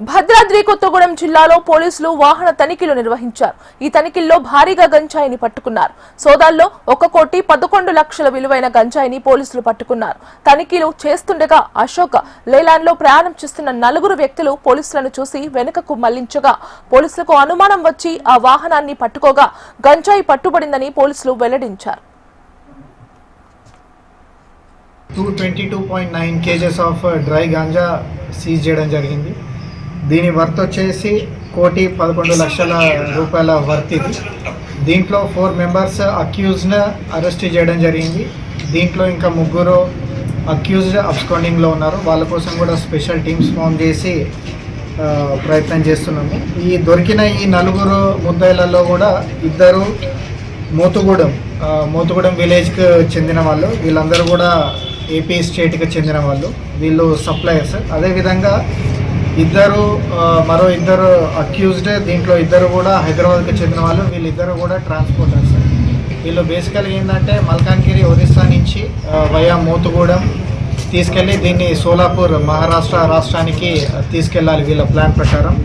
భద్రాద్రి కొత్తగూడెం జిల్లాలో పోలీసులు వాహన తనిఖీలు నిర్వహించారు. ఈ తనిఖీల్లో భారీగా గంజాయిని పట్టుకున్నారు. సోదాల్లో 1,11,00,000 విలువైన గంజాయిని పోలీసులు పట్టుకున్నారు. తనిఖీలు చేస్తుండగా అశోక్ లేలాండ్ లో ప్రయాణం చేస్తున్న 4 వ్యక్తులు పోలీసులను చూసి వెనుకకు మళ్లించగా పోలీసులకు అనుమానం వచ్చి ఆ వాహనాన్ని పట్టుకోగా గంజాయి పట్టుబడిందని పోలీసులు వెల్లడించారు. 222.9 kgs of dry ganja seize చేయడం జరిగింది. దీని వర్త్ వచ్చేసి 1,11,00,000 రూపాయల వర్త్ ఇది. దీంట్లో 4 మెంబర్స్ అక్యూజ్డ్ అరెస్ట్ చేయడం జరిగింది. దీంట్లో ఇంకా 3 అక్యూజ్డ్ అబ్స్కాండింగ్లో ఉన్నారు. వాళ్ళ కోసం కూడా స్పెషల్ టీమ్స్ ఫామ్ చేసి ప్రయత్నం చేస్తున్నాము. ఈ దొరికిన ఈ 4 ముద్దాయిలలో కూడా 2 మోతుగూడెం విలేజ్కి చెందిన వాళ్ళు. వీళ్ళందరూ కూడా ఏపీ స్టేట్కి చెందిన వాళ్ళు. వీళ్ళు సప్లయర్స్. అదేవిధంగా మరో 2 అక్యూజ్డ్, దీంట్లో 2 కూడా హైదరాబాద్కి చెందిన వాళ్ళు. వీళ్ళిద్దరు కూడా ట్రాన్స్పోర్టర్స్. వీళ్ళు బేసికల్గా ఏంటంటే మల్కాన్గిరి ఒరిస్సా నుంచి వయా మోతుగూడెం తీసుకెళ్ళి దీన్ని సోలాపూర్ మహారాష్ట్ర రాష్ట్రానికి తీసుకెళ్ళాలి వీళ్ళ ప్లాన్ ప్రకారం.